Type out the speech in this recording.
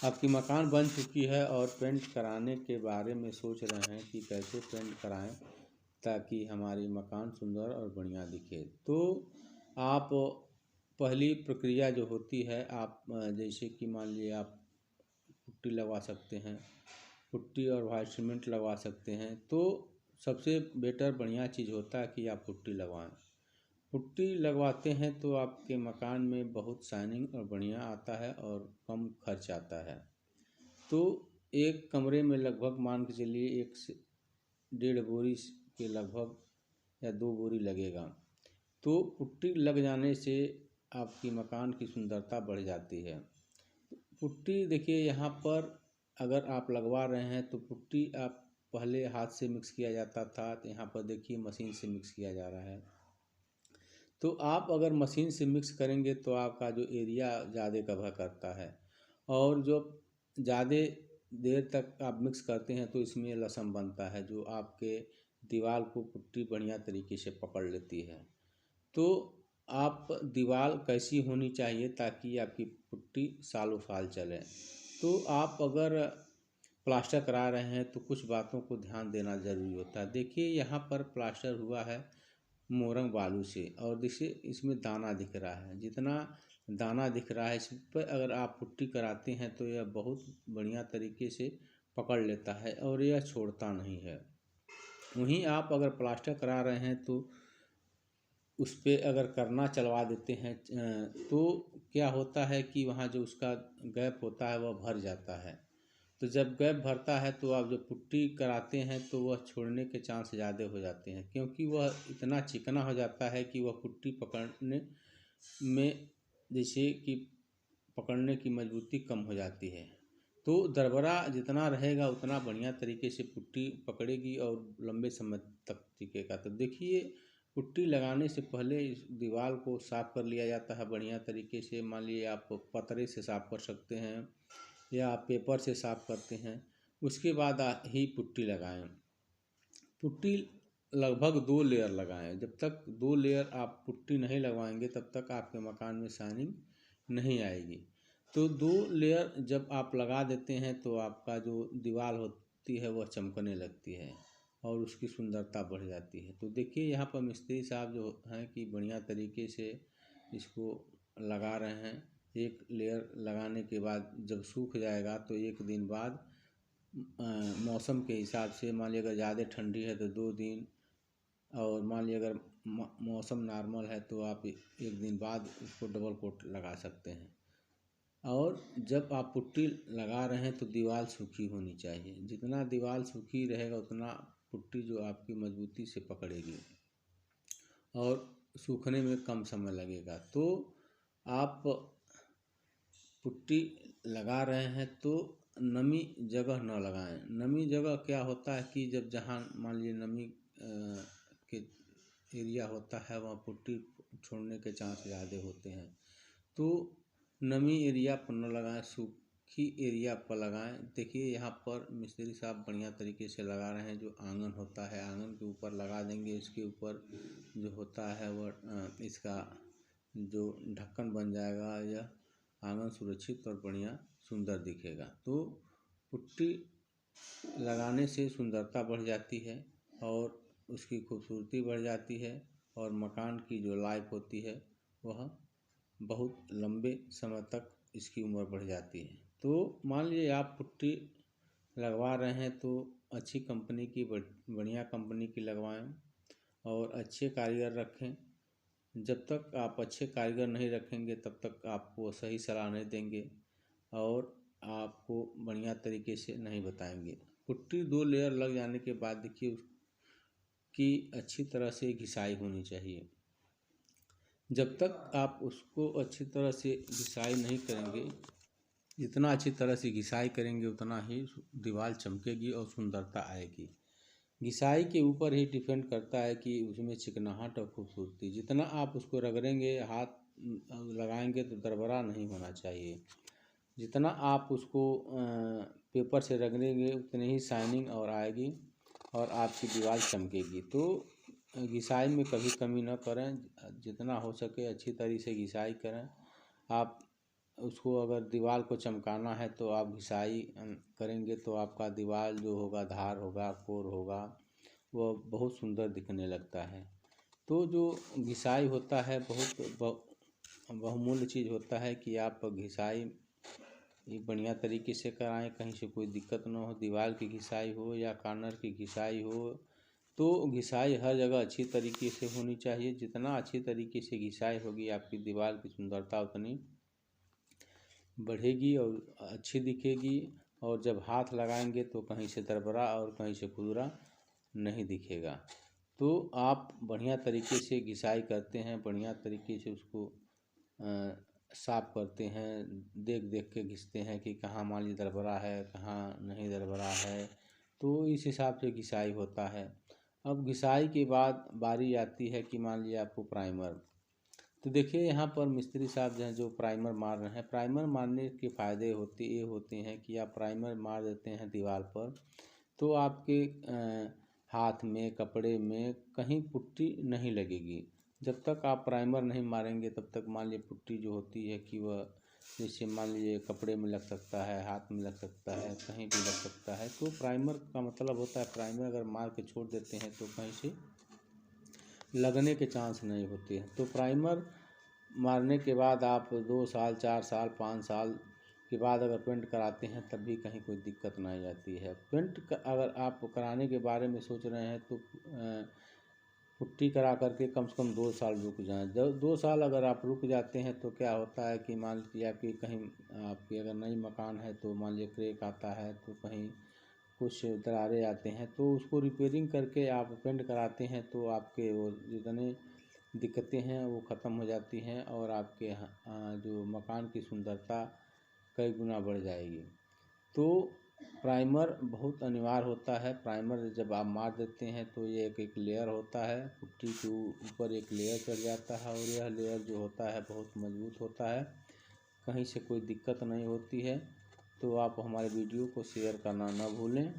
आपकी मकान बन चुकी है और पेंट कराने के बारे में सोच रहे हैं कि कैसे पेंट कराएं ताकि हमारी मकान सुंदर और बढ़िया दिखे। तो आप पहली प्रक्रिया जो होती है, आप जैसे कि मान लीजिए आप पुट्टी लगवा सकते हैं, पुट्टी और वाइट सीमेंट लगवा सकते हैं। तो सबसे बेटर बढ़िया चीज़ होता है कि आप पुट्टी लगवाएं। पुट्टी लगवाते हैं तो आपके मकान में बहुत शाइनिंग और बढ़िया आता है और कम खर्च आता है। तो एक कमरे में लगभग मान के चलिए 1 से 1.5 बोरी के लगभग या 2 बोरी लगेगा। तो पुट्टी लग जाने से आपकी मकान की सुंदरता बढ़ जाती है। पुट्टी देखिए, यहाँ पर अगर आप लगवा रहे हैं तो पुट्टी आप पहले हाथ से मिक्स किया जाता था, तो यहाँ पर देखिए मशीन से मिक्स किया जा रहा है। तो आप अगर मशीन से मिक्स करेंगे तो आपका जो एरिया ज़्यादा कवर करता है, और जो ज़्यादा देर तक आप मिक्स करते हैं तो इसमें लसम बनता है जो आपके दीवार को पुट्टी बढ़िया तरीके से पकड़ लेती है। तो आप दीवार कैसी होनी चाहिए ताकि आपकी पुट्टी सालों साल चले। तो आप अगर प्लास्टर करा रहे हैं तो कुछ बातों को ध्यान देना ज़रूरी होता है। देखिए, यहाँ पर प्लास्टर हुआ है मोरंग बालू से, और देखिए इसमें दाना दिख रहा है। जितना दाना दिख रहा है इस पर अगर आप पुट्टी कराते हैं तो यह बहुत बढ़िया तरीके से पकड़ लेता है और यह छोड़ता नहीं है। वहीं आप अगर प्लास्टर करा रहे हैं तो उस पर अगर करना चलवा देते हैं तो क्या होता है कि वहाँ जो उसका गैप होता है वह भर जाता है। तो जब गैप भरता है तो आप जब पुट्टी कराते हैं तो वह छोड़ने के चांस ज़्यादा हो जाते हैं, क्योंकि वह इतना चिकना हो जाता है कि वह पुट्टी पकड़ने में, जैसे कि पकड़ने की मजबूती कम हो जाती है। तो दरबरा जितना रहेगा उतना बढ़िया तरीके से पुट्टी पकड़ेगी और लंबे समय तक टिकेगा। तो देखिए, पुट्टी लगाने से पहले इस दीवार को साफ़ कर लिया जाता है बढ़िया तरीके से। मान लीजिए आप पतरे से साफ़ कर सकते हैं या आप पेपर से साफ़ करते हैं, उसके बाद ही पुट्टी लगाएं। पुट्टी लगभग 2 लेयर लगाएं। जब तक 2 लेयर आप पुट्टी नहीं लगवाएंगे तब तक आपके मकान में शाइनिंग नहीं आएगी। तो 2 लेयर जब आप लगा देते हैं तो आपका जो दीवार होती है वह चमकने लगती है और उसकी सुंदरता बढ़ जाती है। तो देखिए, यहाँ पर मिस्त्री साहब जो हैं कि बढ़िया तरीके से इसको लगा रहे हैं। एक लेयर लगाने के बाद जब सूख जाएगा तो 1 दिन बाद मौसम के हिसाब से, मान लीजिए अगर ज़्यादा ठंडी है तो 2 दिन, और मान लीजिए अगर मौसम नॉर्मल है तो आप 1 दिन बाद उसको डबल कोट लगा सकते हैं। और जब आप पुट्टी लगा रहे हैं तो दीवार सूखी होनी चाहिए। जितना दीवार सूखी रहेगा उतना पुट्टी जो आपकी मजबूती से पकड़ेगी और सूखने में कम समय लगेगा। तो आप पुट्टी लगा रहे हैं तो नमी जगह न लगाएं। नमी जगह क्या होता है कि जब जहाँ मान लीजिए नमी के एरिया होता है वहाँ पुट्टी छोड़ने के चांस ज़्यादा होते हैं। तो नमी एरिया पर न लगाएं, सूखी एरिया पर लगाएं। देखिए, यहाँ पर मिस्त्री साहब बढ़िया तरीके से लगा रहे हैं। जो आंगन होता है आंगन के ऊपर लगा देंगे, इसके ऊपर जो होता है वह इसका जो ढक्कन बन जाएगा, यह आंगन सुरक्षित और बढ़िया सुंदर दिखेगा। तो पुट्टी लगाने से सुंदरता बढ़ जाती है और उसकी खूबसूरती बढ़ जाती है और मकान की जो लाइफ होती है वह बहुत लंबे समय तक इसकी उम्र बढ़ जाती है। तो मान लीजिए आप पुट्टी लगवा रहे हैं तो अच्छी कंपनी की, बढ़िया कंपनी की लगवाएं और अच्छे कारीगर रखें। जब तक आप अच्छे कारीगर नहीं रखेंगे तब तक आपको सही सलाह नहीं देंगे और आपको बढ़िया तरीके से नहीं बताएंगे। पुट्टी 2 लेयर लग जाने के बाद देखिए उसकी अच्छी तरह से घिसाई होनी चाहिए। जब तक आप उसको अच्छी तरह से घिसाई नहीं करेंगे, जितना अच्छी तरह से घिसाई करेंगे उतना ही दीवार चमकेगी और सुंदरता आएगी। घिसाई के ऊपर ही डिपेंड करता है कि उसमें चिकनाहट और खूबसूरती। जितना आप उसको रगड़ेंगे, हाथ लगाएंगे तो दरबरा नहीं होना चाहिए। जितना आप उसको पेपर से रगड़ेंगे उतनी ही शाइनिंग और आएगी और आपकी दीवार चमकेगी। तो घिसाई में कभी कमी न करें, जितना हो सके अच्छी तरह से घिसाई करें। आप उसको अगर दीवार को चमकाना है तो आप घिसाई करेंगे तो आपका दीवार जो होगा, धार होगा, कोर होगा, वह बहुत सुंदर दिखने लगता है। तो जो घिसाई होता है बहुत बहुमूल्य चीज़ होता है कि आप घिसाई बढ़िया तरीके से कराएं, कहीं से कोई दिक्कत ना हो। दीवार की घिसाई हो या कॉर्नर की घिसाई हो, तो घिसाई हर जगह अच्छी तरीके से होनी चाहिए। जितना अच्छी तरीके से घिसाई होगी आपकी दीवार की सुंदरता उतनी बढ़ेगी और अच्छी दिखेगी। और जब हाथ लगाएंगे तो कहीं से दरबरा और कहीं से खुरदरा नहीं दिखेगा। तो आप बढ़िया तरीके से घिसाई करते हैं, बढ़िया तरीके से उसको साफ करते हैं, देख देख के घिसते हैं कि कहाँ मान लीजिए दरबरा है, कहाँ नहीं दरबरा है। तो इस हिसाब से घिसाई होता है। अब घिसाई के बाद बारी आती है कि मान लीजिए आपको प्राइमर। तो देखिए यहाँ पर मिस्त्री साहब जो हैं जो प्राइमर मार रहे हैं, प्राइमर मारने के फ़ायदे ये होते हैं कि आप प्राइमर मार देते हैं दीवार पर तो आपके हाथ में, कपड़े में कहीं पुट्टी नहीं लगेगी। जब तक आप प्राइमर नहीं मारेंगे तब तक मान लीजिए पुट्टी जो होती है कि वह जैसे मान लीजिए कपड़े में लग सकता है, हाथ में लग सकता है, कहीं भी लग सकता है। तो प्राइमर का मतलब होता है प्राइमर अगर मार के छोड़ देते हैं तो कहीं से लगने के चांस नहीं होते हैं। तो प्राइमर मारने के बाद आप 2 साल, 4 साल, 5 साल के बाद अगर पेंट कराते हैं तब भी कहीं कोई दिक्कत नहीं आती है। अगर आप कराने के बारे में सोच रहे हैं तो पुट्टी करा करके कम से कम 2 साल रुक जाएं। जब 2 साल अगर आप रुक जाते हैं तो क्या होता है कि मान लीजिए आपकी कहीं आपकी अगर नई मकान है तो मान लीजिए क्रैक आता है, तो कहीं कुछ दरारें आते हैं, तो उसको रिपेयरिंग करके आप पेंट कराते हैं तो आपके वो जितने दिक्कतें हैं वो ख़त्म हो जाती हैं और आपके जो मकान की सुंदरता कई गुना बढ़ जाएगी। तो प्राइमर बहुत अनिवार्य होता है। प्राइमर जब आप मार देते हैं तो ये एक लेयर होता है, पुट्टी के ऊपर एक लेयर चढ़ जाता है और यह लेयर जो होता है बहुत मजबूत होता है, कहीं से कोई दिक्कत नहीं होती है। तो आप हमारे वीडियो को शेयर करना ना भूलें।